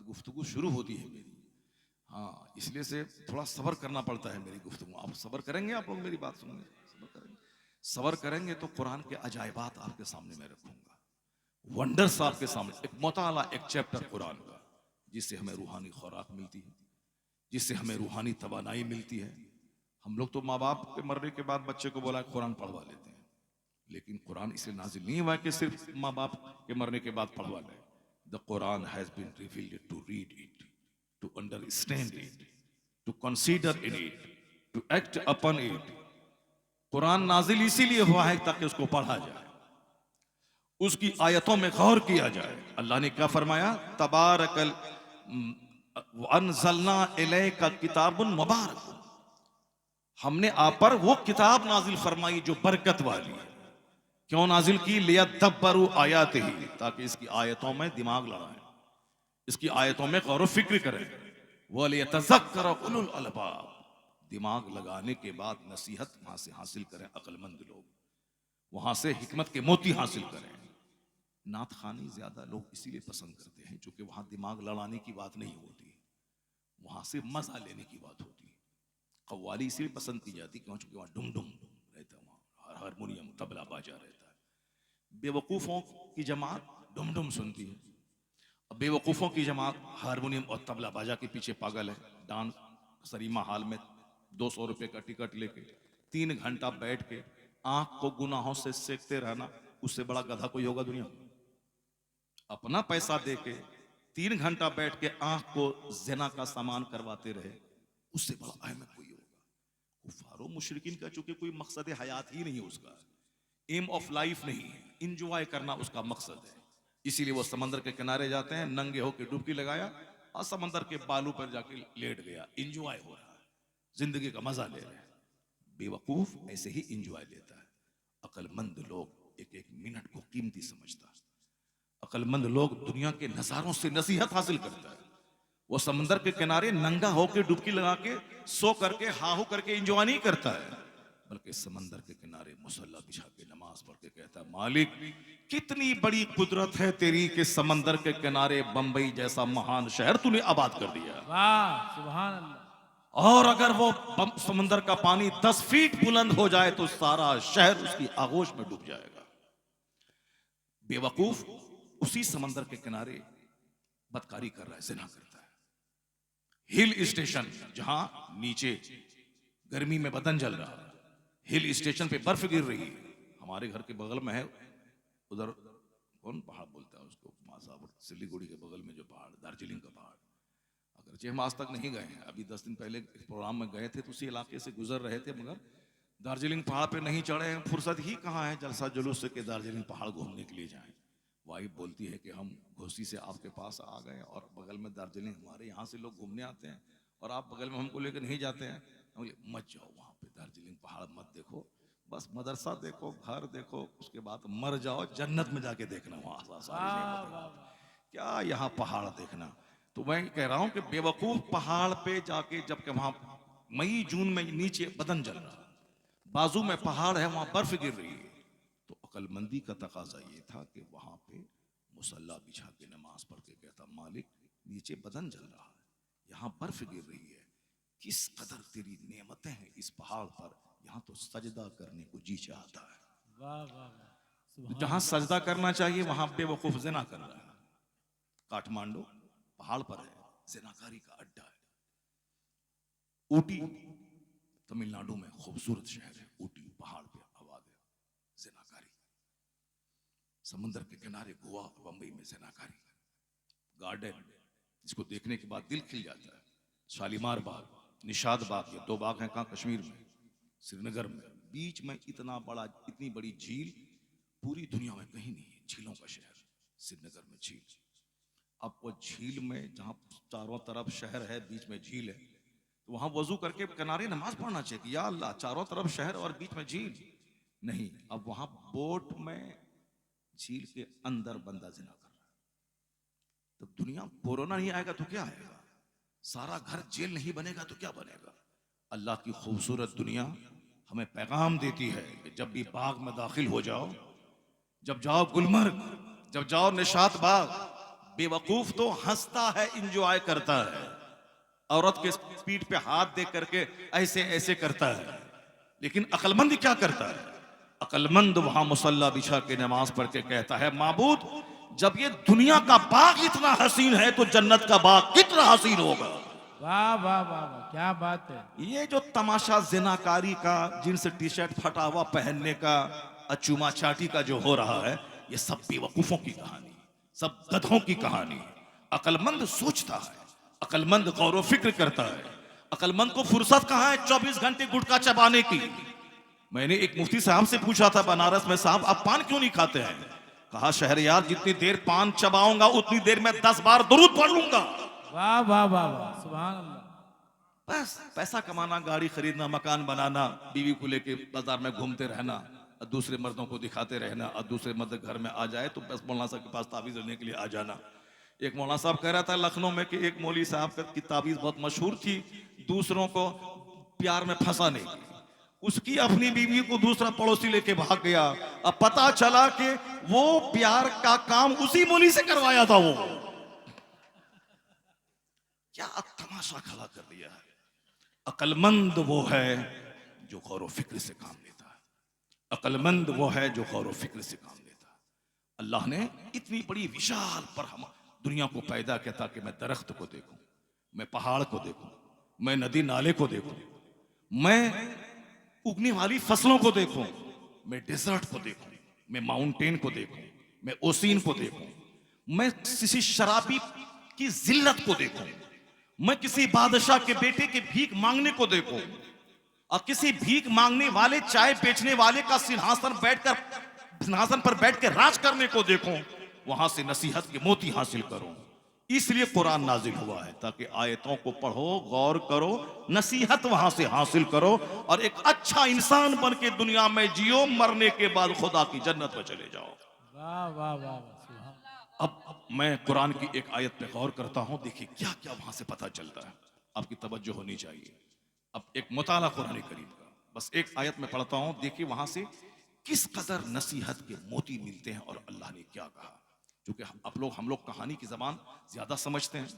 गुफ्तगू शुरू होती है मेरी। हाँ, इसलिए से थोड़ा सब्र करना पड़ता है मेरी गुफ्तगू। आप सब्र करेंगे, आप लोग मेरी बात सुनेंगे, सब्र करेंगे। सब्र करेंगे तो कुरान के अजायबात आपके सामने मैं रखूंगा, वंडर्स आपके सामने, एक मुताला, एक चैप्टर कुरान का, जिससे हमें रूहानी खुराक मिलती है, जिससे हमें रूहानी तवानाई मिलती है। हम लोग तो माँ बाप के मरने के बाद बच्चे को बोला कुरान पढ़वा लेते हैं, लेकिन कुरान इसलिए नाजिल नहीं हुआ कि सिर्फ माँ बाप के मरने के बाद पढ़वा लें। The Quran has been revealed to read it, to understand it, to consider in it, to act upon it. Quran नाजिल इसीलिए हुआ है ताकि उसको पढ़ा जाए, उसकी आयतों में गौर किया जाए। अल्लाह ने क्या फरमाया, तबारकल अनज़लना इलैका किताबुन मुबारक, हमने आप पर वो किताब नाजिल फरमाई जो बरकत वाली है। क्यों नाजिल की, लियदब्बरू आयात ही, ताकि इसकी आयतों में दिमाग लड़ाएं, इसकी आयतों में गौर फिक्र करें। वो लियतज़क्कर उलुल अलबाब, दिमाग लगाने के बाद नसीहत वहां से हासिल करें अक्लमंद लोग, वहां से हिकमत के मोती हासिल करें। नात खानी ज्यादा लोग इसीलिए पसंद करते हैं क्योंकि वहां दिमाग लड़ाने की बात नहीं होती, वहां से मजा लेने की बात होती है। कव्वाली इसलिए पसंद की जाती क्योंकि वहां डुम डुम रहता है, वहां हारमोनियम तबला बाजा रहता है। बेवकूफों की जमात डुम डुम सुनती है, अब बेवकूफों की जमात हारमोनियम और तबला बाजा के पीछे पागल है। डांस सरीमा हाल में 200 रुपए का टिकट लेके 3 घंटा बैठ के आंख को गुनाहों से सेकते रहना, उससे बड़ा गधा कोई होगा दुनिया में? अपना पैसा दे के 3 घंटा बैठ के आंख को ज़िना का सामान करवाते रहे, उससे बड़ा अहमद कोई होगा? कुफारो मुशरिकीन का चूंकि कोई मकसद हयात ही नहीं है, उसका एम ऑफ लाइफ नहीं है, इंजॉय करना उसका मकसद है। इसीलिए वो समंदर के किनारे जाते हैं, नंगे होकर डुबकी लगाया और समंदर के बालू पर जाके लेट गया, इंजॉय हो रहा है, जिंदगी का मजा ले रहे हैं। बेवकूफ ऐसे ही इंजॉय लेता है, अक्लमंद लोग एक एक मिनट को कीमती समझता है। अक्लमंद लोग दुनिया के नजारों से नसीहत हासिल करता है। वो समंदर के किनारे नंगा होकर डुबकी लगा के सो करके हाहू करके एंजॉय नहीं करता है, बल्कि समंदर के किनारे मुसल्ला बिछा के नमाज पढ़ के कहता है, मालिक कितनी बड़ी कुदरत है तेरी कि समंदर के किनारे बंबई जैसा महान शहर तूने आबाद कर दिया। वाह सुभान अल्लाह। और अगर वो समंदर का पानी 10 फीट बुलंद हो जाए तो सारा शहर उसकी आगोश में डूब जाएगा। बेवकूफ उसी समंदर के किनारे बदकारी कर रहा है, जिना करता है। हिल स्टेशन जहां नीचे गर्मी में बदन जल रहा है, हिल स्टेशन पे बर्फ गिर रही है। हमारे घर के बगल में है, उधर कौन पहाड़ बोलता है उसको, मासावर सिलीगुड़ी के बगल में जो पहाड़, दार्जिलिंग का पहाड़। अगरचे हम आज तक नहीं गए हैं, अभी 10 दिन पहले प्रोग्राम में गए थे तो उसी इलाके से गुजर रहे थे, मगर दार्जिलिंग पहाड़ पे नहीं चढ़े हैं। फुर्सत ही कहाँ है जलसा जुलूस से कि दार्जिलिंग पहाड़ घूमने के लिए जाएं। वाइफ बोलती है कि हम घोसी से आपके पास आ गए और बगल में दार्जिलिंग, हमारे यहाँ से लोग घूमने आते हैं और आप बगल में हमको लेकर नहीं जाते हैं। हम बोले मत जाओ वहाँ पे, दार्जिलिंग पहाड़ मत देखो, बस मदरसा देखो, घर देखो, उसके बाद मर जाओ, जन्नत में जाके देखना वहाँ सारी नेमतें, क्या यहाँ पहाड़ देखना। तो मैं कह रहा हूँ कि बेवकूफ पहाड़ पे जाके, जबकि वहाँ मई जून में नीचे बदन जल रहा, बाजू में पहाड़ है, वहां बर्फ गिर रही है, तो अक्लमंदी का तकाजा ये था कि वहां पे मुसल्ला बिछा के नमाज पढ़ के कहता, मालिक नीचे बदन जल रहा है, यहाँ बर्फ गिर रही है, किस कदर तेरी नेमतें हैं इस पहाड़ पर, यहाँ तो सजदा करने को जी चाहता है। वाह वाह वाह तो सुभान जहां सजदा करना चाहिए वहां बेवकूफ जिना कर रहा है। काठमांडू पहाड़ पर है, जिनाकारी का अड्डा है। ऊटी तमिलनाडु में खूबसूरत शहर है, ऊटी पहाड़ पे आबाद है, जिनाकारी। समुद्र के किनारे गोवा, बंबई में जिनाकारी। गार्डन जिसको देखने के बाद दिल खिल जाता है, शालीमार बाग, निशाद बाग, ये 2 बाग हैं कहाँ, कश्मीर में, श्रीनगर में। बीच में इतना बड़ा, इतनी बड़ी झील पूरी दुनिया में कहीं नहीं है, झीलों का शहर श्रीनगर में झील। अब वो झील में जहाँ चारों तरफ शहर है, बीच में झील है, तो वहां वजू करके किनारे नमाज पढ़ना चाहिए, या अल्लाह चारों तरफ शहर और बीच में झील नहीं। अब वहां बोट में झील के अंदर बंदा जिना कर रहा है। तो दुनिया, कोरोना नहीं आएगा तो क्या आएगा, सारा घर जेल नहीं बनेगा तो क्या बनेगा। अल्लाह की खूबसूरत दुनिया हमें पैगाम देती है कि जब भी बाग में दाखिल हो जाओ, जब जाओ गुलमर्ग, जब जाओ निशात बाग, बेवकूफ तो हंसता है, इंजॉय करता है, औरत के पीठ पे हाथ दे करके ऐसे ऐसे करता है। लेकिन अक्लमंद क्या करता है? अक्लमंद वहां मुसल्ला बिछा के नमाज पढ़ के कहता है, माबूद जब ये दुनिया का बाग इतना हसीन है तो जन्नत का बाग कितना हसीन होगा। वाह वाह वाह वाह, क्या बात है। ये जो तमाशा जिनाकारी का, जींस टी शर्ट फटा हुआ पहनने का, अचूमा चाटी का जो हो रहा है, ये सब बेवकूफों की कहानी, सब गधों की कहानी। अक्लमंद सोचता है, अक्लमंद गौर व फिक्र करता है। अक्लमंद को फुर्सत कहां है 24 घंटे गुटखा चबाने की। मैंने एक मुफ्ती साहब से पूछा था बनारस में, साहब आप पान क्यों नहीं खाते हैं? कहा शहरयार जितनी देर पान चबाऊंगा उतनी देर में 10 बार दुरूद पढ़ लूंगा। वाह वाह वाह वाह, सुभान अल्लाह। बस पैसा कमाना, गाड़ी खरीदना, मकान बनाना, बीवी को लेके बाजार में घूमते रहना, और दूसरे मर्दों को दिखाते रहना, और दूसरे मर्द घर में आ जाए तो बस मौलाना साहब के पास ताबीज लेने के लिए आ जाना। एक मौलाना साहब कह रहा था लखनऊ में कि एक मौली साहब की ताबीज बहुत मशहूर थी दूसरों को प्यार में फंसाने की। उसकी अपनी बीवी को दूसरा पड़ोसी लेके भाग गया। अब पता चला कि वो प्यार का काम उसी मौली से करवाया था। वो क्या तमाशा खड़ा कर दिया है। अक्लमंद वो है जो गौर व फिक्र से काम लेता है। अक्लमंद वो है जो गौर व फिक्र से काम लेता है। अल्लाह ने इतनी बड़ी विशाल पर हम दुनिया को पैदा किया ताकि मैं दरख्त को देखूं, मैं पहाड़ को देखूं, मैं नदी नाले को देखूं, मैं उगने वाली फसलों को देखूं, मैं डेजर्ट को देखूं, मैं माउंटेन को देखूं, मैं ओसीन को देखूं, मैं किसी शराबी की जिल्लत को देखूं, मैं किसी बादशाह के बेटे के भीख मांगने को देखूं, और किसी भीख मांगने वाले चाय बेचने वाले का सिंहासन पर बैठ के राज करने को देखूं, वहां से नसीहत के मोती हासिल करूं। इसलिए कुरान नाजिल हुआ है ताकि आयतों को पढ़ो, गौर करो, नसीहत वहां से हासिल करो और एक अच्छा इंसान बन के दुनिया में जियो, मरने के बाद खुदा की जन्नत में चले जाओ। वाह वाह वाह वाह, सुभान। अब मैं कुरान की एक आयत पे गौर करता हूं, देखिए क्या क्या वहां से पता चलता है। आपकी तवज्जो होनी चाहिए। अब एक मुताला कुरान करीम का, बस एक आयत में पढ़ता हूं, देखिए वहां से किस कदर नसीहत के मोती मिलते हैं और अल्लाह ने क्या कहा। क्योंकि हम लोग कहानी की जबान ज्यादा समझते हैं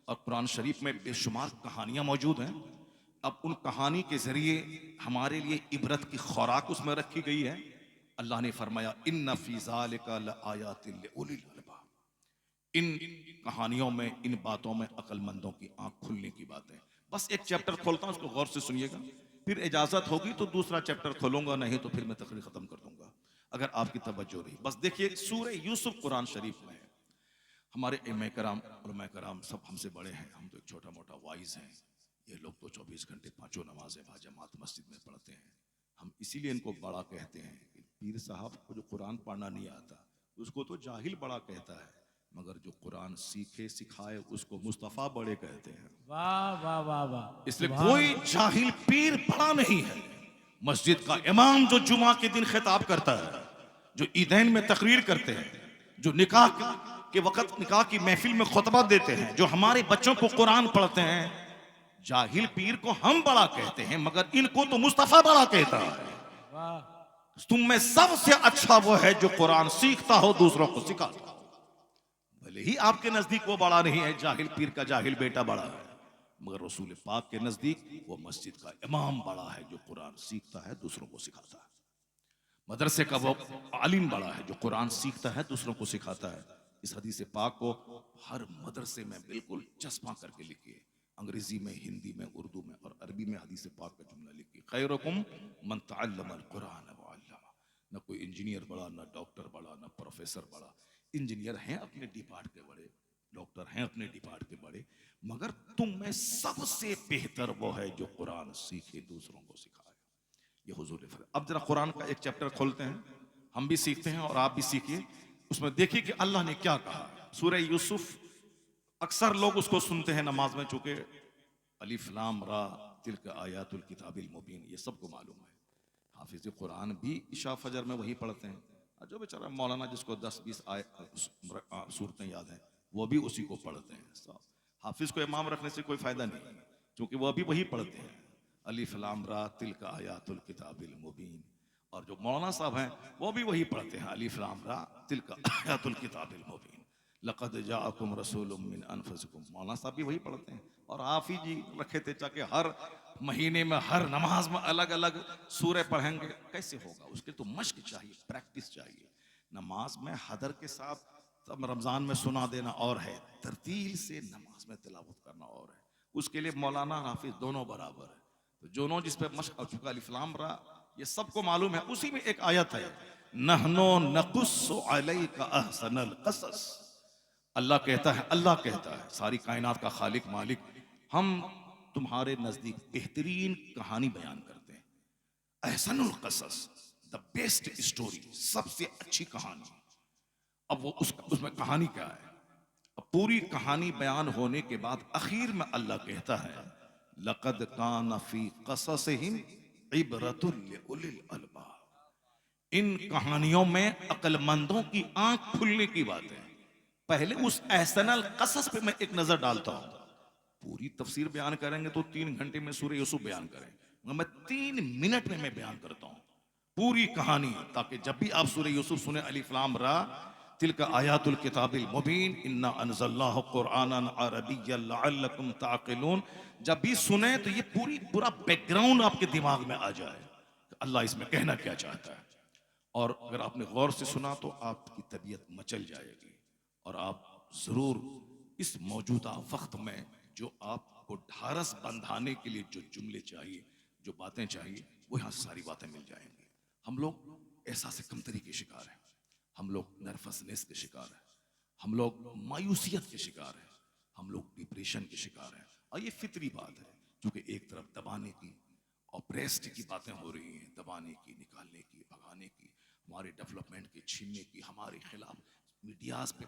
और कुरान शरीफ में बेशुमार कहानियां मौजूद हैं। अब उन कहानी के जरिए हमारे लिए इबरत की खुराक उसमें रखी गई है। अल्लाह ने फरमाया इन्ना फी ज़ालिका लआयातिन लिउलिल अलबाब। इन कहानियों में, इन बातों में अक्लमंदों की आंख खुलने की बात है। बस एक चैप्टर खोलता हूं, उसको गौर से सुनिएगा, फिर इजाजत होगी तो दूसरा चैप्टर खोलूंगा, नहीं तो फिर मैं तकरीर खत्म कर दूंगा अगर आपकी तवज्जो रही। बस देखिए सूरह यूसुफ कुरान शरीफ में है। हमारे उलमा कराम सब हमसे बड़े हैं, हम तो एक छोटा मोटा वाइज हैं। ये लोग तो 24 घंटे पांचों नमाजें बाजमात मस्जिद में पढ़ते हैं। हम इसीलिए इनको बड़ा कहते हैं कि पीर साहब को जो कुरान पढ़ना नहीं आता उसको तो जाहिल बड़ा कहता है, मगर जो कुरान सीखे सिखाए उसको मुस्तफ़ा बड़े कहते हैं। वाह वाह वाह वाह, इसलिए सुभान कोई अल्लाह। जाहिल पीर बड़ा नहीं है। मस्जिद का इमाम जो जुमा के दिन खिताब करता है, जो ईदैन में तकरीर करते हैं, जो निकाह के वक्त निकाह की महफिल में खुतबा देते हैं, जो हमारे बच्चों को कुरान पढ़ते हैं, जाहिल पीर को हम बड़ा कहते हैं, मगर इनको तो मुस्तफ़ा बड़ा कहता है। वाह तुम में सबसे अच्छा वो है जो कुरान सीखता हो, दूसरों को सिखाता हो। भले ही आपके नजदीक वो बड़ा नहीं है, जाहिल पीर का जाहिल बेटा बड़ा है, मगर रसूल पाक के नजदीक वो मस्जिद का इमाम बड़ा है जो कुरान सीखता है, दूसरों को सिखाता है। मदरसे का वो आलिम बड़ा है जो कुरान सीखता है, दूसरों को सिखाता है। इस हदीस पाक को हर मदरसे में बिल्कुल चस्पा करके लिखिए, अंग्रेजी में, हिंदी में, उर्दू में और अरबी में हदीस पाक का जुमला लिखिए, खैरुकुम मन तअल्लमल कुरान व अल्लमा। न कोई इंजीनियर बड़ा, न डॉक्टर बड़ा, न प्रोफेसर बड़ा। इंजीनियर हैं अपने डिपार्ट के बड़े, डॉक्टर हैं अपने डिपार्ट के बड़े, मगर तुम में सबसे बेहतर वो है जो कुरान सीखे, दूसरों को सिखाए। ये हुजूर ने। अब जरा कुरान का एक चैप्टर खोलते हैं, हम भी सीखते हैं और आप भी सीखिए। उसमें देखिए कि अल्लाह ने क्या कहा। सूरह यूसुफ, अक्सर लोग उसको सुनते हैं नमाज में, चूंकि अलिफ लाम रा तिल्का आयातुल किताबिल मुबीन ये सबको मालूम है। हाफिज कुरान भी इशा फजर में वही पढ़ते हैं, और जो बेचारा मौलाना जिसको 10-20 सूरतें याद हैं वो भी उसी को पढ़ते हैं। हाफिज को इमाम रखने से कोई फायदा नहीं, क्योंकि वह भी वही पढ़ते हैं, अलिफ लाम रा तिल्का आयातुल किताबिल मुबीन। और जो मौलाना साहब हैं वो भी वही पढ़ते हैं, अलिफ लाम रा तिल्का आयातुल किताबिल मुबीन। लक़द जाअकुम रसूलुम मिन अनफुसिकुम। मौलाना साहब भी वही पढ़ते हैं और आप ही जी रखे थे ताकि हर महीने में हर नमाज में अलग अलग सूरह पढ़ेंगे, कैसे होगा? उसके तो मश्क चाहिए, प्रैक्टिस चाहिए। नमाज में हदर के साथ तब रमज़ान में सुना देना और है, तरतील से नमाज में तिलावत करना और है। उसके लिए मौलाना हाफिज दोनों बराबर है। तो दोनों जिस पे मश्क, और चूंकि अलिफ लाम रा ये सबको मालूम है, उसी में एक आयत है, नहनो नकुस्सु अलैका अहसनल कसस। अल्लाह कहता है, सारी कायनात का खालिक मालिक, हम तुम्हारे नजदीक बेहतरीन कहानी बयान करते हैं। अहसनुल कसस, द बेस्ट स्टोरी, सबसे अच्छी कहानी। अब वो उसमें कहानी क्या है? अब पूरी कहानी बयान होने के बाद आखिर में अल्लाह कहता है, लक़द कान फी क़ससिहिम इबरतुल लिउलिल अलबाब। इन कहानियों में अक्लमंदों की आंख खुलने की बात है। पहले उस एहसनल कसस पे मैं एक नजर डालता हूं। पूरी तफसीर बयान करेंगे तो 3 घंटे में सूरह यूसुफ बयान करें, मगर मैं 3 मिनट में मैं बयान करता हूं पूरी कहानी, ताकि जब भी आप सूरह यूसुफ सुने, अलिफ लाम रा तिलका आयातुल किताबिल मुबीन इन्ना अनज़लनाहु कुरआनन अरबिय्यन लअल्लकुम ताक़िलून, जब भी सुने तो ये पूरा बैकग्राउंड आपके दिमाग में आ जाए कि अल्लाह इसमें कहना क्या चाहता है। और अगर आपने गौर से सुना तो आपकी तबीयत मचल जाएगी, और आप जरूर इस मौजूदा वक्त में जो आपको ढारस बंधाने के लिए जो जुमले चाहिए, जो बातें चाहिए, वो यहाँ से सारी बातें मिल जाएंगी। हम लोग एहसास कमतरी के शिकार हैं, हम लोग नर्वसनेस के शिकार हैं, हम लोग मायूसियत के शिकार हैं, हम लोग डिप्रेशन के शिकार हैं। और ये फितरी बात है, क्योंकि एक तरफ दबाने की, ऑप्रेस्ड की बातें हो रही हैं, दबाने की, निकालने की, भगाने की, हमारे डेवलपमेंट के छीनने की, हमारे खिलाफ मीडियाज पे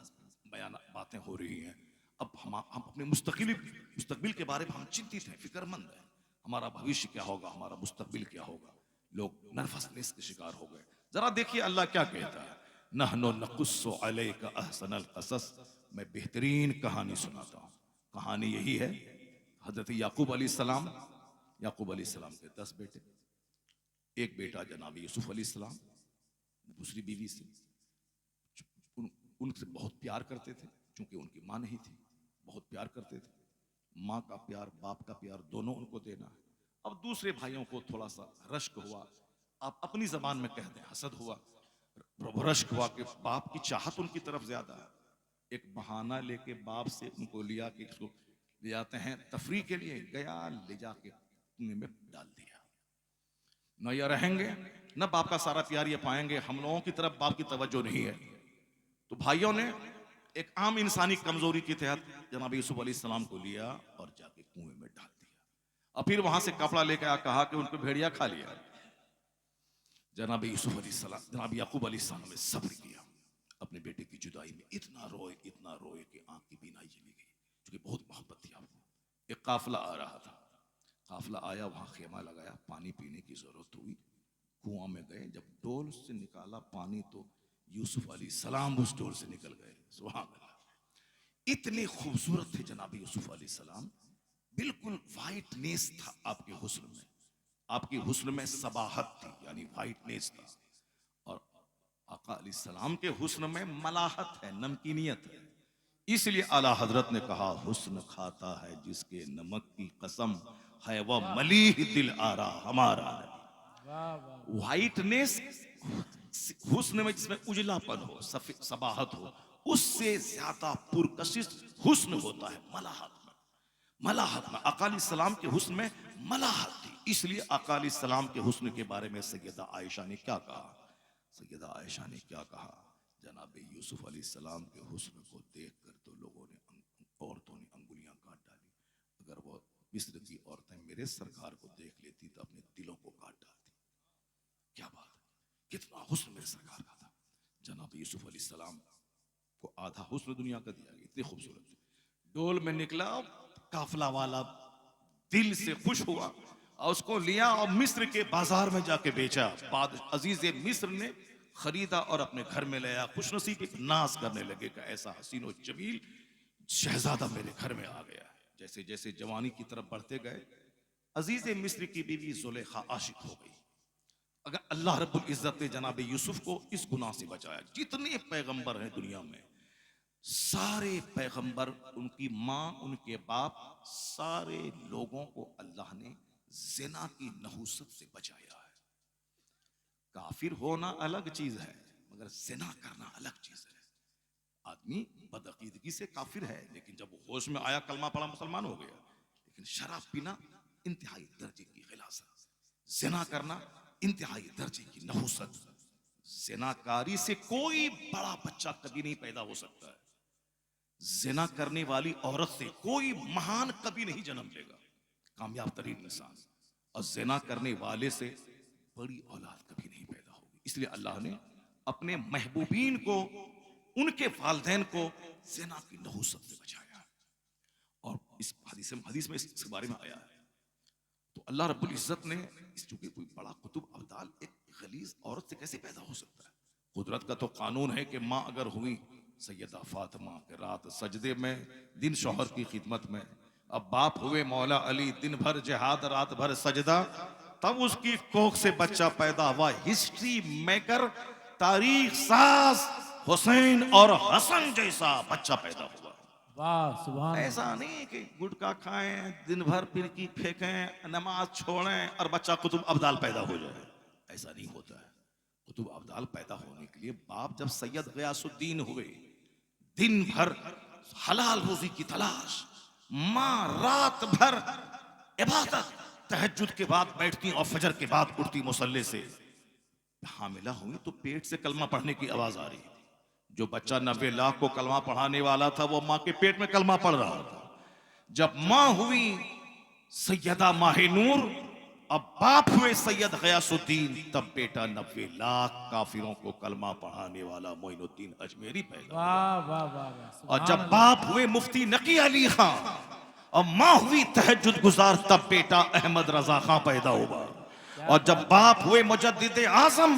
बयान बातें हो रही हैं। अब हम अपने मुस्तकबिल के बारे में हम चिंतित हैं, फिक्रमंद हैं, हमारा भविष्य क्या होगा, हमारा मुस्तकबिल क्या होगा। लोग नर्वसनेस के शिकार हो गए। जरा देखिए अल्लाह क्या कहता है, नहनु नकुस्सु अलैका अहसनल कसस, मैं बेहतरीन कहानी सुनाता हूँ। कहानी यही है, हजरत याकूब अलैहिस्सलाम के 10 बेटे, एक बेटा जनाब यूसुफ अलैहिस्सलाम, दूसरी बीवी से उनसे बहुत प्यार करते थे, क्योंकि उनकी माँ नहीं थी, बहुत प्यार करते थे। माँ का प्यार, बाप का प्यार दोनों उनको देना है। अब दूसरे भाइयों को थोड़ा सा रश्क हुआ, आप अपनी जबान में कह दें हसद हुआ, रश्क हुआ कि बाप की चाहत उनकी तरफ ज्यादा है। एक बहाना लेके बाप से उनको लिया कि इसको ले जाते हैं तफरी के लिए, गया ले जाके कुएं में डाल दिया। न ये रहेंगे न बाप का सारा प्यार ये पाएंगे, हम लोगों की तरफ बाप की तवज्जो नहीं है। तो भाइयों ने एक आम इंसानी कमजोरी के तहत जनाब यूसुफ अलैहिस्सलाम को लिया और जाके कुएं में डाल दिया। और फिर वहां से कपड़ा लेकर आ कहा कि उनको भेड़िया खा लिया। जनाब यूसुफ अलैहिस्सलाम, जनाब याकूब अलैहिस्सलाम ने सब्र किया, अपने बेटे की जुदाई में इतना रोए कि आंख की बीनाई चली गई, क्योंकि बहुत मोहब्बत थी आपको। एक काफिला आ रहा था, काफिला आया, वहां खेमा लगाया, पानी पीने की जरूरत हुई, कुआं में गए, जब डोल से निकाला पानी तो यूसुफ अलैहिस्सलाम उस डोल से निकल गए। सुभान अल्लाह, इतने खूबसूरत थे जनाब यूसुफ अलैहिस्सलाम, बिल्कुल वाइटनेस था आपके हुस्न में, आपकी हुस्न में सबाहत थी, यानी वाइटनेस था। और आका अलैहिस्सलाम के हुस्न में मलाहत है, नमकीनियत है। इसलिए आला हजरत ने कहा, हुस्न खाता है जिसके नमक की कसम है, वह मलीह दिल आरा हमारा है। वाह वाह वाइटनेस हुस्न में जिसमें उजलापन हो, सबाहत हो, उससे ज्यादा पुरकशिश हुस्न होता है मलाहत में। मलाहत में अकाली सलाम के हुस्न में मलाहत थी। इसलिए अकाली सलाम के हुस्न के बारे में सैयदा आयशा ने क्या कहा, सैयदा आयशा ने क्या कहा, जनाब यूसुफ अलैहिस्सलाम के हुस्न को देखकर तो लोगों ने, औरतों ने अंगुलियां काट डाली। अगर वो मिस्र की औरतें मेरे सरकार को देख लेती तो अपने दिलों को काट डालती। क्या बात है, कितना हुस्न मेरे सरकार का था। जनाब यूसुफ अलैहिस्सलाम को आधा हुस्न दुनिया का दिया गया, इतनी खूबसूरत। डोल में निकला, काफिला वाला दिल से खुश हुआ और उसको लिया और मिस्र के बाजार में जाके बेचा। बाद अजीज मिस्र ने खरीदा और अपने घर में लाया। खुशनसीबी नाज करने लगे कि ऐसा हसीन और जमील शहजादा मेरे घर में आ गया है। जैसे जैसे जवानी की तरफ बढ़ते गए, अजीज मिस्र की बीवी जुलेखा आशिक हो गई। अगर अल्लाह रब्बुल इज्जत ने जनाब यूसुफ को इस गुनाह से बचाया, जितने पैगंबर हैं दुनिया में, सारे पैगंबर, उनकी माँ, उनके बाप, सारे लोगों को अल्लाह ने जिना की नहुसत से बचाया है। काफिर होना अलग चीज है, मगर जिना करना अलग चीज है। आदमी बदअकीदगी से काफिर है, लेकिन जब वो होश में आया, कलमा पड़ा, मुसलमान हो गया। लेकिन शराब पीना इंतहाई दर्जे की गिलासत, जिना करना इंतहाई दर्जे की नहुसत। जिनाकारी से कोई बड़ा बच्चा कभी नहीं पैदा हो सकता है। जिना करने वाली औरत से कोई महान कभी नहीं जन्म लेगा, कामयाब तरीन इंसान। और जिना करने वाले से बड़ी औलाद कभी नहीं पैदा होगी। इसलिए अल्लाह ने अपने महबूबीन को, उनके वालदैन को जिना की नहुसत से बचाया। और इस हदीस में इस बारे में आया है। तो अल्लाह रब्बुल इज्जत ने, चूंकि कोई बड़ा कुतुब अब्दाल एक गलीज औरत से कैसे पैदा हो सकता है? कुदरत का तो कानून है कि माँ अगर हुई सैयदा फातिमा के रात सजदे में, दिन शौहर की खिदमत में। अब बाप हुए मौला अली, दिन भर जिहाद रात भर सजदा, तब उसकी कोख से बच्चा पैदा हुआ। हिस्ट्री मेकर, तारीख साज हुसैन और हसन जैसा बच्चा पैदा हुआ। वाह सुभान अल्लाह। ऐसा नहीं कि गुटखा खाएं, दिन भर फिरकी फेंकें, नमाज छोड़ें और बच्चा कुतुब अब्दाल पैदा हो जाए। ऐसा नहीं होता है। कुतुब अब्दाल पैदा होने के लिए बाप जब सैयद गयासुद्दीन हुए, दिन भर हलाल रोजी की तलाश, माँ रात भर इबादत, तहज्जुद के बाद बैठती और फजर के बाद उठती मुसल्ले से। हामिला हुई तो पेट से कलमा पढ़ने की आवाज आ रही। जो बच्चा 90 लाख को कलमा पढ़ाने वाला था, वो माँ के पेट में कलमा पढ़ रहा था। जब माँ हुई सैयदा माहिनूर, अब बाप हुए सैयद गयासुद्दीन, तब बेटा 90 लाख काफिरों को कलमा पढ़ाने वाला मोइनुद्दीन अजमेरी पैदा हुआ। वाह वाह वाह वाह और सुभान जब अल्लाह। बाप हुए मुफ्ती नकी अली खां, और माँ हुई तहज्जुद गुजार, तब बेटा अहमद रजा खां पैदा हुआ। और जब बाप हुए मुजद्दिद आजम,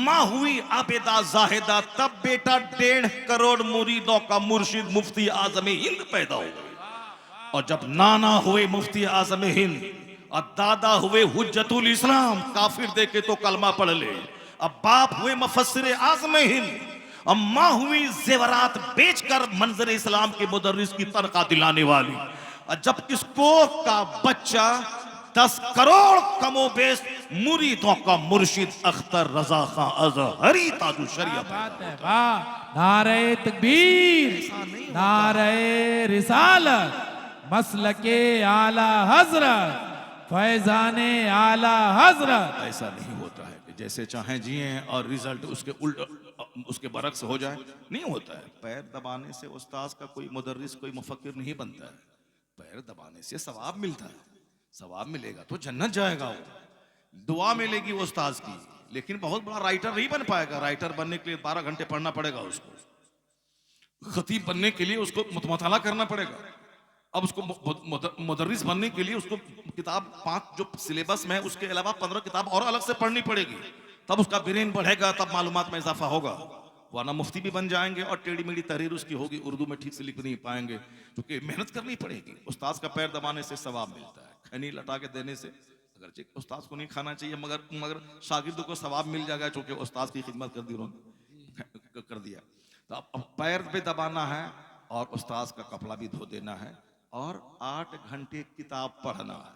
माँ हुई आबिदा जाहिदा, तब बेटा 1.5 करोड़ मुरीदों का मुर्शिद मुफ्ती आजम हिंद पैदा हुआ। और जब नाना हुए मुफ्ती आजम हिंद, और दादा हुए हुज्जतुल इस्लाम, काफिर देखे तो कलमा पढ़ ले। अब बाप हुए मुफस्सिर आजम हिंद, और माँ हुई जेवरात बेचकर मंजर इस्लाम के मुदर्रिस की तनख्वाह दिलाने वाली। और जब इस कोख का बच्चा 10 करोड़ कमोबेश मुरीदों का मुर्शिद अख्तर रजा खां अजहरी ताजु शरिया क्या बात पैदा है, होता है। वाह। नारे तकबीर, ऐसा नहीं होता। नारे रिसालत, मसलके आला हजरत, फैजाने आला हजरत। ऐसा नहीं होता है कि जैसे चाहें जिए और रिजल्ट उसके उल्ट, उसके बरक्स हो जाए। नहीं होता है। पैर दबाने से उस्ताद का कोई मुदर्रिस, कोई मुफक्किर नहीं बनता है। पैर दबाने से सवाब मिलता है। सवाब मिलेगा तो जन्नत जाएगा वो, दुआ मिलेगी वो उस्ताद की। लेकिन बहुत बड़ा राइटर नहीं बन पाएगा। राइटर बनने के लिए 12 घंटे पढ़ना पड़ेगा उसको। खतीब बनने के लिए उसको मुताला करना पड़ेगा। अब उसको मुदर्रिस बनने के लिए उसको किताब 5 जो सिलेबस में है, उसके अलावा 15 किताब और अलग से पढ़नी पड़ेगी। तब उसका ब्रेन बढ़ेगा, तब मालूमात में इजाफा होगा। वरना मुफ्ती भी बन जाएंगे और टेढ़ी मेढ़ी तहरीर उसकी होगी, उर्दू में ठीक से लिख नहीं पाएंगे, क्योंकि मेहनत करनी पड़ेगी। उस्ताद का पैर दबाने से सवाब मिलता है, खैनी लटा के देने से। अगर उस्ताद को नहीं खाना चाहिए, मगर मगर शागिर्द को सवाब मिल जाएगा, क्योंकि उस्ताद की खिदमत कर दी उन्होंने, कर दिया। तो अब पैर पे दबाना है, और उस्ताद का कपड़ा भी धो देना है, और 8 घंटे किताब पढ़ना है।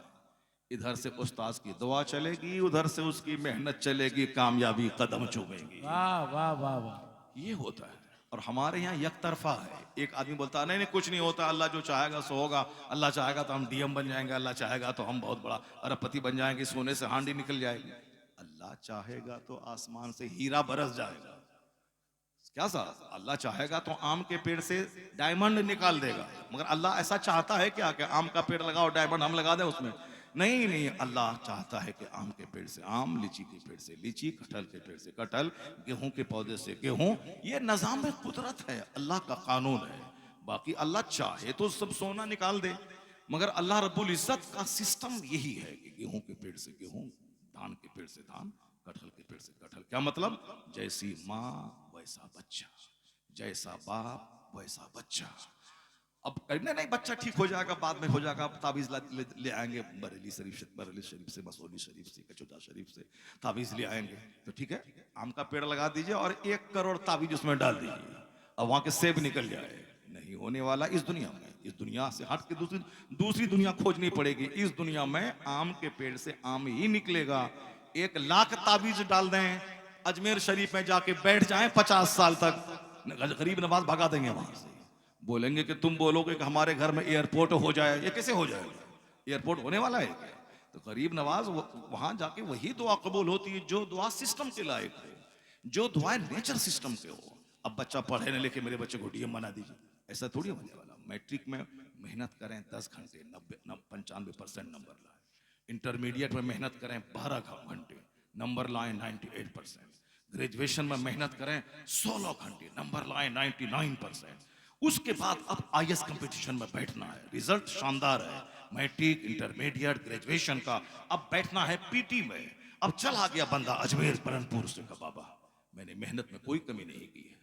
इधर से उस्ताद की दुआ चलेगी, उधर से उसकी मेहनत चलेगी, कामयाबी कदम चूमेगी। वाह वाह वाह वाह। ये होता है। और हमारे यहाँ एक तरफा है। एक आदमी बोलता है नहीं नहीं कुछ नहीं होता, अल्लाह जो चाहेगा सो होगा। अल्लाह चाहेगा तो हम डीएम बन जाएंगे, अल्लाह चाहेगा तो हम बहुत बड़ा अरबपति बन जाएंगे, सोने से हांडी निकल जाएगी। अल्लाह चाहेगा तो आसमान से हीरा बरस जाएगा। क्या सा? अल्लाह चाहेगा तो आम के पेड़ से डायमंड निकाल देगा। मगर अल्लाह ऐसा चाहता है क्या कि आम का पेड़ लगाओ, डायमंड हम लगा दें उसमें? नहीं नहीं, अल्लाह चाहता है कि आम के पेड़ से आम, लीची के पेड़ से लीची, कटहल के पेड़ से कटहल, गेहूं के पौधे से गेहूं। ये निजाम में कुदरत है, अल्लाह का कानून है। बाकी अल्लाह चाहे तो सब सोना निकाल दे, मगर अल्लाह रब्बुल इज्जत का सिस्टम यही है कि गेहूं के पेड़ से गेहूं, धान के पेड़ से धान, कटहल के पेड़ से कटहल। क्या मतलब? जैसी माँ वैसा बच्चा, जैसा बाप वैसा बच्चा। अब कहने नहीं बच्चा ठीक हो जाएगा, बाद में हो जाएगा, ताबीज ले आएंगे बरेली शरीफ से, मसौली शरीफ से, कचौटा शरीफ से ताबीज ले आएंगे। तो ठीक है, आम का पेड़ लगा दीजिए और 1 करोड़ ताबीज उसमें डाल दीजिए, अब वहां के सेब निकल जाए, नहीं होने वाला इस दुनिया में। इस दुनिया से हट के दूसरी दुनिया खोजनी पड़ेगी। इस दुनिया में आम के पेड़ से आम ही निकलेगा। 1,00,000 ताबीज डाल दें, अजमेर शरीफ में जाके बैठ जाएं 50 साल तक, गरीब नवाज भगा देंगे वहां से। बोलेंगे कि तुम बोलोगे कि हमारे घर में एयरपोर्ट हो जाए, ये कैसे हो जाएगा? एयरपोर्ट होने वाला है क्या? तो गरीब नवाज वहां जाके वही दुआ कबूल होती है जो दुआ सिस्टम के लायक हो, जो दुआ नेचर सिस्टम के हो। अब बच्चा पढ़े न लिखे, मेरे बच्चे को डीएम बना दीजिए, ऐसा थोड़ी होने वाला। मैट्रिक में मेहनत करें 10 घंटे 95% नंबर लाए, इंटरमीडिएट में मेहनत करें 12 घंटे नंबर लाएं 98%, ग्रेजुएशन में मेहनत करें 16 घंटे नंबर लाएं 99%। उसके बाद अब आईएएस कंपटीशन में बैठना है, रिजल्ट शानदार है, मैट्रिक इंटरमीडिएट ग्रेजुएशन का, अब बैठना है पीटी में। अब चला गया बंदा अजमेर बरनपुर से, का बाबा मैंने मेहनत में कोई कमी नहीं की है,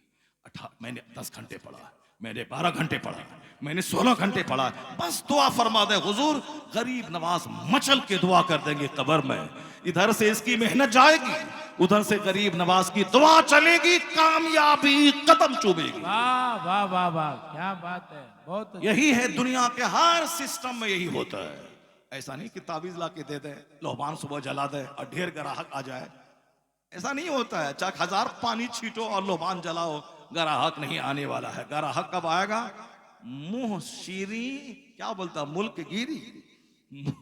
मैंने 10 घंटे पढ़ा, मैंने 12 घंटे पढ़ा, मैंने 16 घंटे पढ़ा, बस दुआ फरमा दे हुजूर। गरीब नवाज मचल के दुआ कर देंगे कब्र में। इधर से इसकी मेहनत जाएगी, उधर से गरीब नवाज की दुआ चलेगी, कामयाबी कदम चूमेगी। वाह वाह वाह वाह, क्या बात है, बहुत अच्छा। यही है दुनिया के हर सिस्टम में यही होता है। ऐसा नहीं कि ताबीज ला के दे दे, लोबान सुबह जला दे और ढेर ग्राहक आ जाए, ऐसा नहीं होता है। चाहे 1000 पानी छीटो और लोबान जलाओ, ग्राहक नहीं आने वाला है। ग्राहक कब आएगा? मुंह शीरी, क्या बोलता, मुल्क गिरी,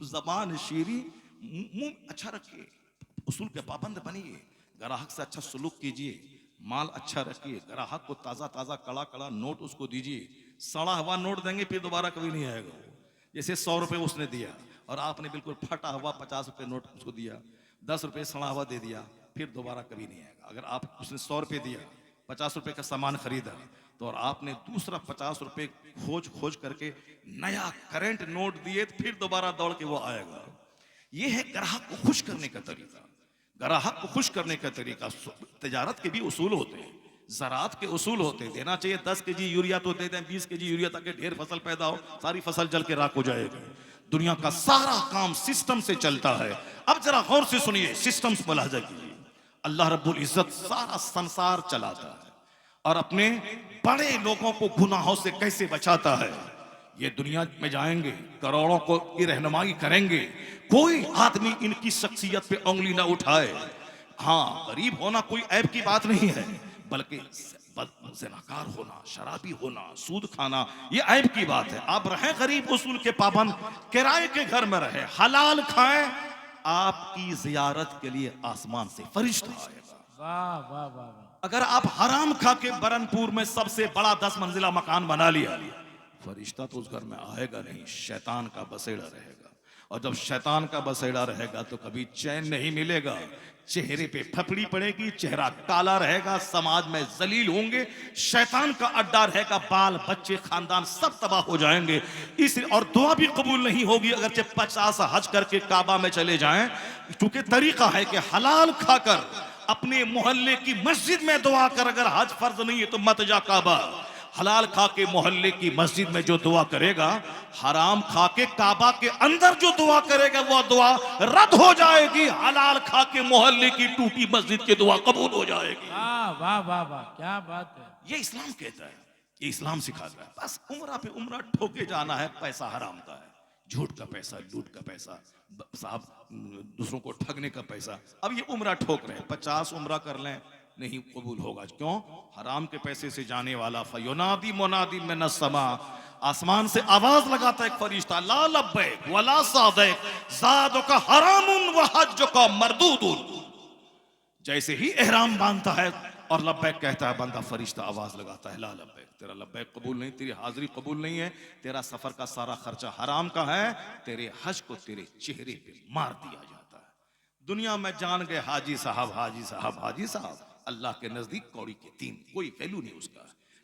जबान शीरी, मुंह अच्छा रखिए, उसूल के पाबंद बनिए, ग्राहक से अच्छा सलूक कीजिए, माल अच्छा रखिए, ग्राहक को ताजा ताजा कड़ा कड़ा नोट उसको दीजिए। सड़ा हुआ नोट देंगे फिर दोबारा कभी नहीं आएगा वो। जैसे 100 रुपए उसने दिया और आपने बिल्कुल फटा हुआ 50 रुपए नोट उसको दिया, 10 रुपए सड़ा हुआ दे दिया, फिर दोबारा कभी नहीं आएगा। अगर आप उसने 100 रुपए दिया, 50 रुपए का सामान खरीदा, तो और आपने दूसरा 50 रुपए खोज करके नया करंट नोट दिए, तो फिर दोबारा दौड़ के वो आएगा। ये है ग्राहक को खुश करने का तरीका। ग्राहक को खुश करने का तरीका, तिजारत के भी उसूल होते हैं, ज़राअत के उसूल होते हैं। देना चाहिए 10 केजी यूरिया तो दे दें, 20 केजी यूरिया, ताकि ढेर फसल पैदा हो, सारी फसल जल के राख हो जाएगी। दुनिया का सारा काम सिस्टम से चलता है। अब जरा गौर से सुनिए, सिस्टम से मुलाहिजा कीजिए। अल्लाह रब्बुल इज्जत सारा संसार चलाता है और अपने बड़े लोगों को गुनाहों से कैसे बचाता है। ये दुनिया में जाएंगे, करोड़ों को की रहनुमाई करेंगे, कोई आदमी इनकी शख्सियत पे उंगली ना उठाए। हाँ, गरीब होना कोई ऐब की बात नहीं है, बल्कि ज़िनाकार होना, शराबी होना, सूद खाना, ये ऐब की बात है। आप रहें गरीब, उसूल के पाबंद, किराए के घर में रहे, हलाल खाएं, आपकी जियारत के लिए आसमान से फरिश्ता आएगा। वाह वाह वाह वाह। अगर आप हराम खा के बरनपुर में सबसे बड़ा 10 मंजिला मकान बना लिया, फरिश्ता तो उस घर में आएगा नहीं, शैतान का बसेड़ा रहेगा। और जब शैतान का बसेड़ा रहेगा तो कभी चैन नहीं मिलेगा, चेहरे पे फपड़ी पड़ेगी, चेहरा काला रहेगा, समाज में जलील होंगे, शैतान का अड्डा रहेगा, बाल बच्चे खानदान सब तबाह हो जाएंगे। इस और दुआ भी कबूल नहीं होगी अगर 50 हज करके काबा में चले जाएं, क्योंकि तरीका है कि हलाल खाकर अपने मोहल्ले की मस्जिद में दुआ कर, अगर हज फर्ज नहीं है तो मत जा काबा। हलाल खा के मोहल्ले की मस्जिद में जो दुआ करेगा, हराम खा के काबा के अंदर जो दुआ करेगा वो दुआ रद्द हो जाएगी। हलाल खा के मोहल्ले की टूटी मस्जिद की दुआ कबूल हो जाएगी। वाह वाह वाह वाह, क्या बात है। ये इस्लाम कहता है, ये इस्लाम सिखाता है। बस उम्रा पे उम्रा ठोके जाना है, पैसा हराम का है, झूठ का पैसा, लूट का पैसा, साहब दूसरों को ठगने का पैसा। अब ये उम्रा ठोक रहे हैं, 50 उम्रा कर लें, नहीं कबूल होगा। क्यों? हराम के पैसे से जाने वाला फयुनादी मुनादी मिन समा, आसमान से आवाज लगाता है एक फरिश्ता, ला लब्बैक वला सादैक ज़ादुका हरामुन व हज्जुका मरदूदुन। जैसे ही एहराम बांधता है और लब्बैक कहता है बंदा, फरिश्ता आवाज लगाता है, ला लब्बैक, तेरा लब्बैक कबूल नहीं, तेरी हाजिरी कबूल नहीं है, तेरा सफर का सारा खर्चा हराम का है, तेरे हज को तेरे चेहरे पे मार दिया जाता है। दुनिया में जान गए हाजी साहब, हाजी साहब, हाजी साहब, अल्लाह के नजदीक कौड़ी के 3, कोई वैल्यू नहीं उसका।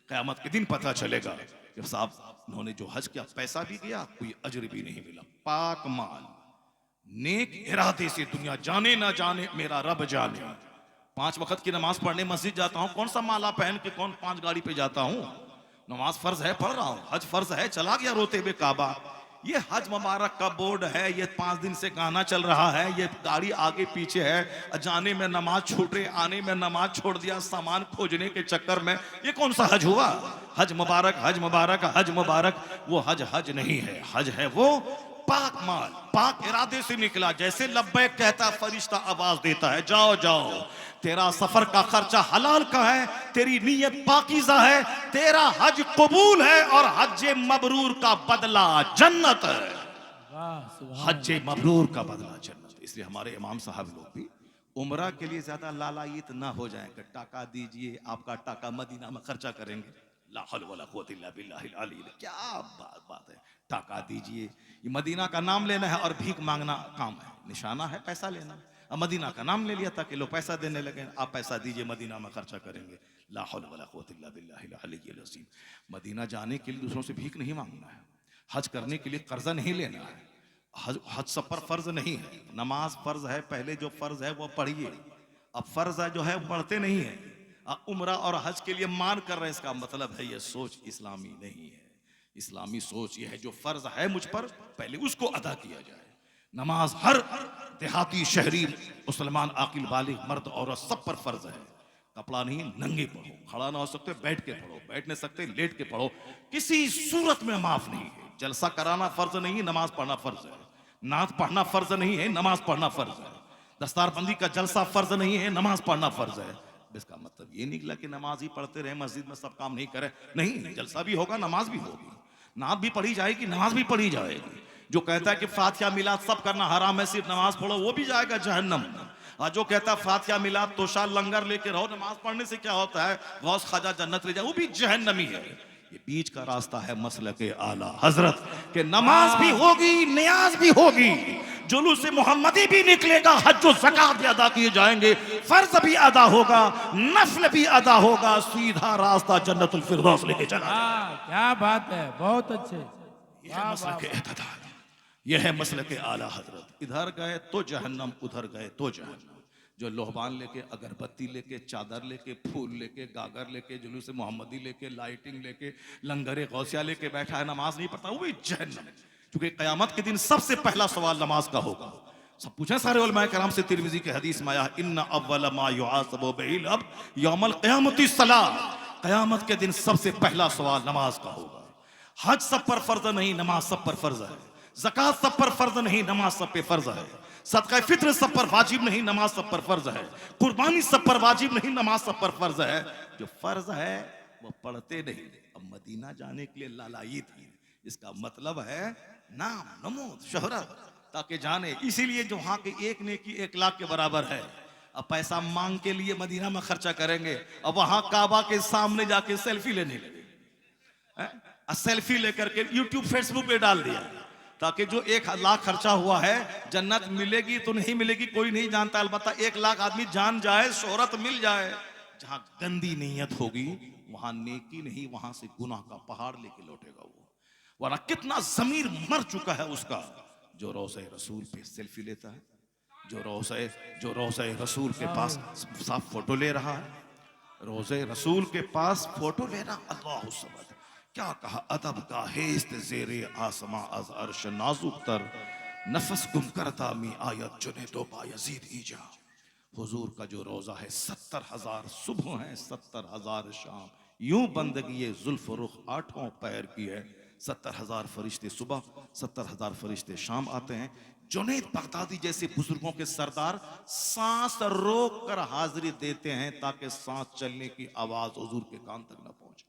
क़यामत के दिन पता चलेगा कि साहब उन्होंने जो हज किया पैसा भी गया, कोई अजर भी नहीं मिला। पाक माल, नेक इरादे से, दुनिया जाने ना जाने मेरा रब जाने। 5 वक्त की नमाज पढ़ने मस्जिद जाता हूँ, कौन सा माला पहन के कौन 5 गाड़ी पे जाता हूँ? नमाज फर्ज है, पढ़ रहा हूँ, हज फर्ज है, चला गया रोते हुए काबा। ये हज मुबारक का बोर्ड है, ये 5 दिन से गाना चल रहा है, ये गाड़ी आगे पीछे है, जाने में नमाज छूट रही, आने में नमाज छोड़ दिया सामान खोजने के चक्कर में, ये कौन सा हज हुआ? हज मुबारक, हज मुबारक, हज मुबारक। वो हज नहीं है, हज है वो पाक माल, पाक इरादे से निकला। जैसे लब्बैक कहता फरिश्ता आवाज देता है, जाओ जाओ, तेरा सफर का खर्चा हलाल का है, तेरी नीयत पाकीज़ा है, तेरा हज कबूल है और हज मबरूर का बदला जन्नत है। वाह सुभान हज मबरूर का बदला जन्नत। इसलिए हमारे इमाम साहब लोग भी उम्रा के लिए ज्यादा लालायित ना हो जाएंगे। टाका दीजिए, आपका टाका मदीना में खर्चा करेंगे, ला हौल वला कुव्वता इल्ला बिल्लाहिल अलील। क्या बात है, टाका दीजिए, ये मदीना का नाम लेना है और भीख मांगना काम है, निशाना है पैसा लेना। अब मदीना का नाम ले लिया ताकि लोग पैसा देने लगे, आप पैसा दीजिए मदीना में खर्चा करेंगे, ला हौल वला कुव्वता इल्ला बिल्लाहिल अलील अज़ीम। मदीना जाने के लिए दूसरों से भीख नहीं मांगना है, हज करने के लिए कर्जा नहीं लेना है, हज सब पर फर्ज नहीं है। नमाज फर्ज है, पहले जो फर्ज है वो पढ़िए, अब फर्ज है जो है वो पढ़ते नहीं है। उम्रा और हज के लिए मान कर रहे हैं, इसका मतलब है ये सोच इस्लामी नहीं है। इस्लामी सोच ये है जो फर्ज है मुझ पर पहले उसको अदा किया जाए। नमाज हर देहाती शहरी मुसलमान आकिल बालिग मर्द औरत सब पर फर्ज है। कपड़ा नहीं, नंगे पढ़ो, खड़ा ना हो सकते बैठ के पढ़ो, बैठ नहीं सकते लेट के पढ़ो, किसी सूरत में माफ नहीं है। जलसा कराना फर्ज नहीं है, नमाज पढ़ना फर्ज है। नात पढ़ना फर्ज नहीं है, नमाज पढ़ना फर्ज है। दस्तारबंदी का जलसा फर्ज नहीं है, नमाज पढ़ना फर्ज है। इसका मतलब ये निकला कि नमाज ही पढ़ते रहे, मस्जिद में सब काम नहीं करे, नहीं, जलसा भी होगा, नमाज भी होगी, नात भी पढ़ी जाएगी, नमाज भी पढ़ी जाएगी। जो कहता है कि फातिहा मिलाद सब करना हराम है, सिर्फ नमाज पढ़ो, वो भी जाएगा जहन्नम। और जो कहता है फातिहा मिलाद तोशा लंगर लेके रहो, नमाज पढ़ने से क्या होता है, गौस ख्वाजा जन्नत ले जाए, वो भी जहन्नमी है। ये बीच का रास्ता है मसलके आला हजरत के, नमाज भी होगी, नियाज भी होगी, जुलूस मोहम्मदी भी निकलेगा, हज और ज़कात भी अदा किए जाएंगे, फर्ज भी अदा होगा, नफल भी अदा होगा, सीधा रास्ता जन्नतुल फिरदौस लेके चला। वाह क्या बात है, बहुत अच्छे। यह है मसलके इत्तिदाल, यह है मसलके आला हजरत। इधर गए तो जहन्नम, उधर गए तो जहन्नम। जो लोहबान लेके, अगरबत्ती लेके, चादर लेके, फूल लेके, गागर लेके, जुलूस मोहम्मदी लेके, लाइटिंग लेके, लंगरे गौसिया लेके बैठा है, नमाज नहीं पढ़ता, वो भी जहन्नम। क्योंकि क़यामत के दिन सबसे पहला सवाल नमाज का होगा। सब पूछे सारे उलमाए कराम से, तिरमिज़ी के हदीस में आया, इन्ना अव्वल मा युहासबु बिहिल अब्द यौमल क़यामति सलात। क़यामत के दिन सबसे पहला सवाल नमाज का होगा। हज सब पर फर्ज नहीं, नमाज सब पर फर्ज है। ज़कात सब पर फर्ज नहीं, नमाज सब पे फर्ज है। सदका फित्र सब पर वाजिब नहीं, नमाज सब पर फर्ज है। कुर्बानी सब पर वाजिब नहीं, नमाज सब पर फर्ज है। जो फर्ज है वो पढ़ते नहीं। अब मदीना जाने के लिए लालाई थी, इसका मतलब है नाम, नमूद, शोहरत, ताकि जाने। इसीलिए जो वहां के एक नेकी 1 लाख के बराबर है। अब पैसा मांग के लिए मदीना में खर्चा करेंगे, अब वहां काबा के सामने जाके सेल्फी लेने लगे, सेल्फी लेकर के यूट्यूब फेसबुक पे डाल दिया, ताकि जो 1 लाख खर्चा हुआ है, जन्नत मिलेगी तो नहीं मिलेगी कोई नहीं जानता, अलबत्ता 1 लाख आदमी जान जाए, शोहरत मिल जाए। जहां गंदी नीयत होगी वहां नेकी नहीं, वहां से गुनाह का पहाड़ लेके लौटेगा वो। वरना कितना जमीर मर चुका है उसका जो रोज़े रसूल पे सेल्फी लेता है, जो रोज़े रसूल के पास साफ फोटो ले रहा है, रोज़े रसूल के पास फोटो लेना। अल्लाह समद, क्या कहा, अदब का हेस्त ज़ेरे आसमा अज अर्श नाजुक तर, नफस गुम करता मी आयत चुने तो बायजीद ईजा। हुजूर का जो रोज़ा है 70,000 सुबह हैं, 70,000 शाम, यूं बंदगी ये जुल्फ रुख 8 पैर की है। 70,000 फरिश्ते सुबह, 70,000 फरिश्ते शाम आते हैं। जुनैद बगदादी जैसे बुजुर्गों के सरदार सांस रोक कर हाजिरी देते हैं ताकि सांस चलने की आवाज हुजूर के कान तक न पहुंचे।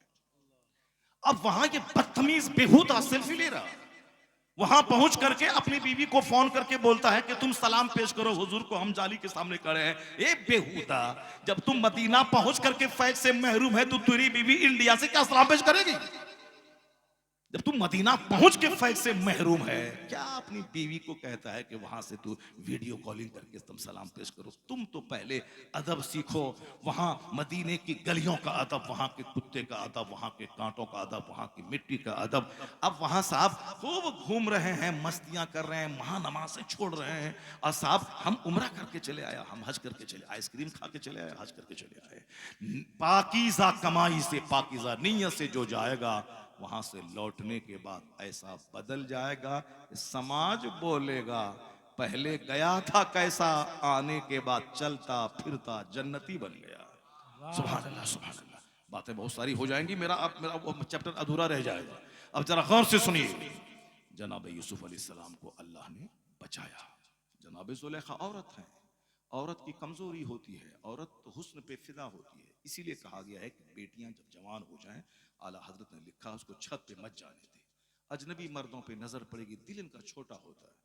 अब वहां ये बदतमीज बेहूदा सेल्फी ले रहा, वहां पहुंच करके अपनी बीवी को फोन करके बोलता है कि तुम सलाम पेश करो हुजूर को, हम जाली के सामने खड़े हैं। ए बेहूदा, जब तुम मदीना पहुंच करके फैज से महरूम है तो तेरी बीवी इंडिया से क्या सलाम पेश करेगी? जब तुम मदीना पहुंच के फैज से महरूम है, क्या अपनी बीवी को कहता है कि वहां से तू वीडियो कॉलिंग करके तुम सलाम पेश करो? तुम तो पहले अदब सीखो, वहां मदीने की गलियों का अदब, वहां के कुत्ते का अदब, वहां के कांटों का अदब, वहां की मिट्टी का अदब। अब वहां साहब खूब घूम रहे हैं, मस्तियां कर रहे हैं, वहां नमाज़ें छोड़ रहे हैं, और साहब हम उम्रा करके चले आया, हम हज करके चले, आइसक्रीम खा के चले आए, हज करके चले आए। पाकीज़ा कमाई से, पाकीज़ा नीयत से जो जाएगा वहां से लौटने के बाद ऐसा बदल जाएगा कि समाज बोलेगा पहले गया था कैसा, आने के बाद चलता फिरता जन्नती बन गया। सुभान अल्लाह, सुभान अल्लाह। बातें बहुत सारी हो जाएंगी, मेरा वो चैप्टर अधूरा रह जाएगा। अब जरा गौर से सुनिए, जनाब यूसुफ अलैहिस्सलाम को अल्लाह ने बचाया। जनाब जुलेखा औरत है, औरत की कमजोरी होती है, औरत तो हुस्न पे फिदा होती है। इसीलिए कहा गया है कि बेटियां जब जवान हो जाएं, आला हजरत ने लिखा उसको छत पे मत जाने दे, अजनबी मर्दों पे नजर पड़ेगी, दिल इनका छोटा होता है।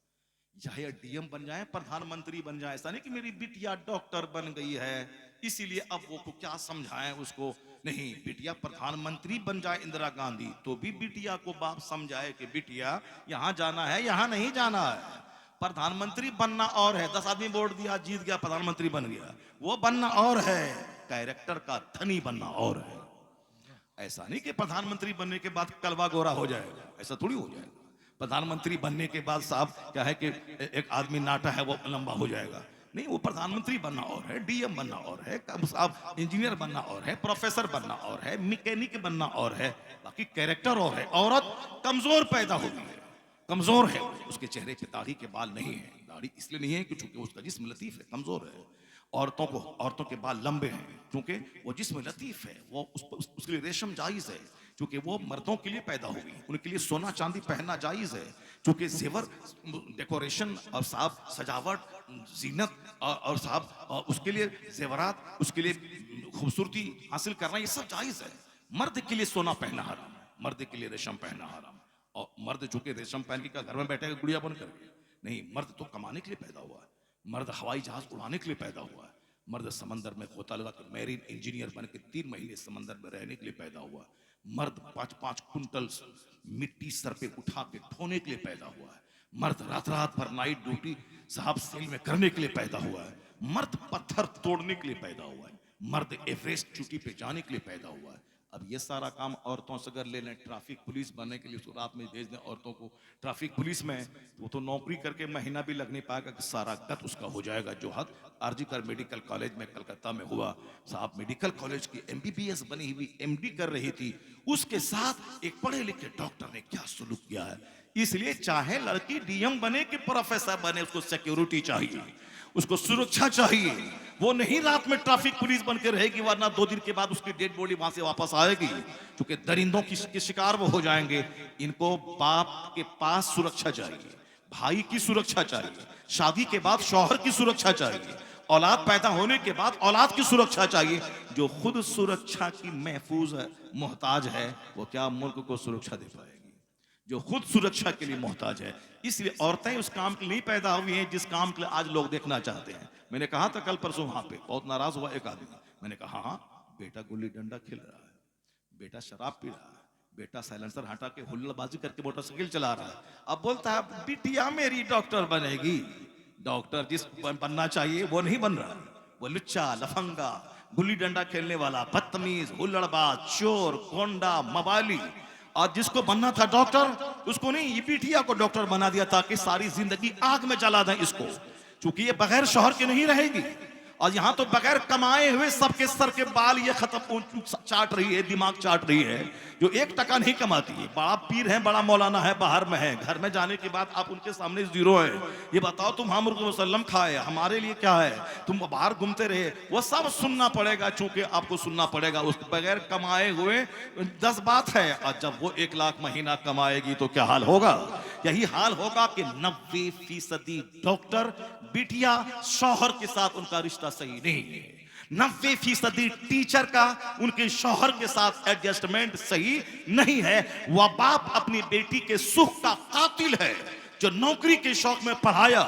चाहे डीएम बन जाए, प्रधानमंत्री बन जाए, ऐसा नहीं कि मेरी बिटिया डॉक्टर बन गई है इसीलिए अब वो को क्या समझाएं उसको। नहीं, बिटिया प्रधानमंत्री बन जाए इंदिरा गांधी तो भी बिटिया को बाप समझाए कि बिटिया यहां जाना है, यहां नहीं जाना है। प्रधानमंत्री बनना और है, 10 आदमी वोट दिया जीत गया प्रधानमंत्री बन गया, वो बनना और है, कैरेक्टर का धनी बनना और है। ऐसा नहीं कि प्रधानमंत्री बनने के बाद कलवा गोरा हो जाएगा, ऐसा थोड़ी हो जाएगा। प्रधानमंत्री बनने के बाद साहब क्या है कि एक आदमी नाटा है वो लंबा हो जाएगा, नहीं। वो प्रधानमंत्री बनना और है, डीएम बनना और है, साहब इंजीनियर बनना और है, प्रोफेसर बनना और है, मैकेनिक बनना और है, बाकी कैरेक्टर और है। औरत कमजोर पैदा होती है, कमजोर है, उसके चेहरे पे दाढ़ी के बाल नहीं है। दाढ़ी इसलिए नहीं है कि चूंकि उसका जिस्म लतीफ है, कमजोर है। औरतों के बाल लंबे हैं क्योंकि वो जिस्म लतीफ है, वो उसके लिए रेशम जायज है क्योंकि वो मर्दों के लिए पैदा होगी, उनके लिए सोना चांदी पहनना जायज है क्योंकि जेवर डेकोरेशन और साहब सजावट जीनत और साहब उसके लिए जेवरात, उसके लिए खूबसूरती हासिल करना ये सब जायज है। मर्द के लिए सोना पहनना हराम है, मर्द के लिए रेशम पहनना हराम। और मर्द चूंकि रेशम पहन के घर में बैठेगा गुड़िया बन करके, नहीं, मर्द तो कमाने के लिए पैदा हुआ है, मर्द हवाई जहाज उड़ाने के लिए पैदा हुआ है, मर्द समंदर में खोता लगा के मैरीन इंजीनियर बन के 3 महीने समंदर में रहने के लिए पैदा हुआ है, मर्द 5-5 कुंटल मिट्टी सर पे उठा के ढोने के लिए पैदा हुआ है, मर्द रात रात भर नाइट ड्यूटी साहब सेल में करने के लिए पैदा हुआ है, मर्द पत्थर तोड़ने के लिए पैदा हुआ है, मर्द एवरेस्ट चोटी पे जाने के लिए पैदा हुआ है। अब ये सारा काम औरतों से अगर ले लें, ट्रैफिक पुलिस बनने के लिए उसको रात में भेज दें औरतों को ट्रैफिक पुलिस में, वो तो नौकरी करके महीना भी लग नहीं पाएगा कि सारा गत उसका हो जाएगा। जो हद आरजीकर मेडिकल कॉलेज में कलकत्ता में हुआ, साहब मेडिकल कॉलेज की एमबीबीएस बनी हुई एमडी कर रही थी, उसके साथ एक पढ़े लिखे डॉक्टर ने क्या सुलूक किया है। इसलिए चाहे लड़की डीएम बने कि प्रोफेसर बने, उसको सिक्योरिटी चाहिए, उसको सुरक्षा चाहिए। वो नहीं रात में ट्रैफिक पुलिस बन के रहेगी, वरना 2 दिन के बाद उसकी डेड बॉडी वहां से वापस आएगी, क्योंकि दरिंदों के शिकार वो हो जाएंगे। इनको बाप के पास सुरक्षा चाहिए, भाई की सुरक्षा चाहिए, शादी के बाद शौहर की सुरक्षा चाहिए, औलाद पैदा होने के बाद औलाद की सुरक्षा चाहिए। जो खुद सुरक्षा की महफूज है, मोहताज है, वो क्या मुल्क को सुरक्षा दे पाएगी? जो खुद सुरक्षा के लिए मोहताज है। इसलिए औरतें उस काम के लिए नहीं पैदा हुई हैं जिस काम के लिए आज लोग देखना चाहते हैं। मैंने कहा था कल परसों वहां पे, बहुत नाराज हुआ एक आदमी, मैंने कहा हाँ, बेटा गुल्ली डंडा खेल रहा है, बेटा शराब पी रहा है, बेटा साइलेंसर हटा के हुल्लाबाजी करके मोटरसाइकिल चला रहा है, अब बोलता है बिटिया मेरी डॉक्टर बनेगी। डॉक्टर जिस बनना चाहिए वो नहीं बन रहा, वो लुच्चा लफंगा गुल्ली डंडा खेलने वाला बदतमीज हुल्लड़बाज चोर गोंडा मवाली। और जिसको बनना था डॉक्टर, उसको नहीं, ये बिटिया को डॉक्टर बना दिया ताकि सारी जिंदगी आग में जला दें इसको, क्योंकि ये बगैर शौहर के नहीं रहेगी। और यहाँ तो बगैर कमाए हुए सबके सर के बाल ये खत्म चाट रही है, दिमाग चाट रही है, जो 1 टका नहीं कमाती है। बड़ा पीर है, बड़ा मौलाना है, बाहर में है, घर में जाने के बाद आप उनके सामने जीरो है। ये बताओ तुम मोहम्मद वसल्लम खाए, हमारे लिए क्या है? तुम बाहर घूमते रहे, वो सब सुनना पड़ेगा, चूंकि आपको सुनना पड़ेगा। उस बगैर कमाए हुए 10 बात है, और जब वो 1 लाख महीना कमाएगी तो क्या हाल होगा? यही हाल होगा कि 90% डॉक्टर बिटिया शौहर के साथ उनका रिश्ता सही नहीं है, 90% टीचर का उनके शौहर के साथ एडजस्टमेंट सही नहीं है। वह बाप अपनी बेटी के सुख का कातिल है जो नौकरी के शौक में पढ़ाया,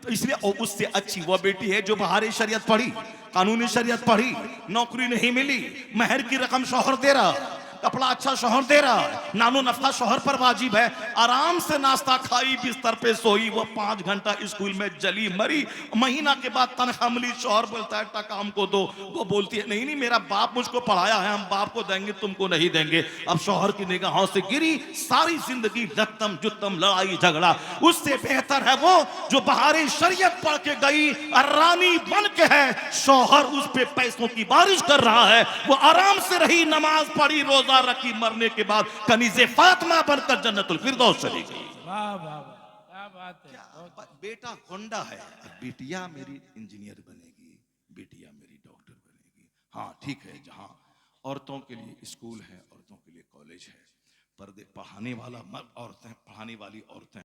इसलिए उससे अच्छी वह बेटी है जो बाहरी शरीयत पढ़ी, कानूनी शरीयत पढ़ी, नौकरी नहीं मिली, महर की रकम शौहर दे रहा, कपड़ा अच्छा शौहर दे रहा है, नानो नफा शौहर पर वाजिब है, आराम से नाश्ता खाई, बिस्तर पे सोई, वो 5 घंटा स्कूल में जली मरी, महीना के बाद तनख्वाह मिली, शौहर बोलता है टका हमको दो, वो बोलती है नहीं नहीं मेरा बाप मुझको पढ़ाया है, हम बाप को देंगे तुमको नहीं देंगे। अब शौहर की निगाहों से गिरी, सारी जिंदगी लत्तम जुत्तम लड़ाई झगड़ा। उससे बेहतर है वो जो बाहरी शरीयत पढ़ के गई और रानी बन के है, शौहर उस पे पैसों की बारिश कर रहा है, वो आराम से रही, नमाज पढ़ी, रोजा ज़ारा की मरने के बाद कनीज़े फातिमा बनकर जन्नतुल फिरदौस चली गई। वाह वाह वाह, क्या बात है, बहुत बेटा होंडा है, बेटिया मेरी इंजीनियर बनेगी, बेटिया मेरी डॉक्टर बनेगी। हाँ ठीक है, जहाँ औरतों के लिए स्कूल है, औरतों के लिए कॉलेज है, पर्दे पढ़ाने वाला मर्द, औरतें पढ़ाने वाली औरतें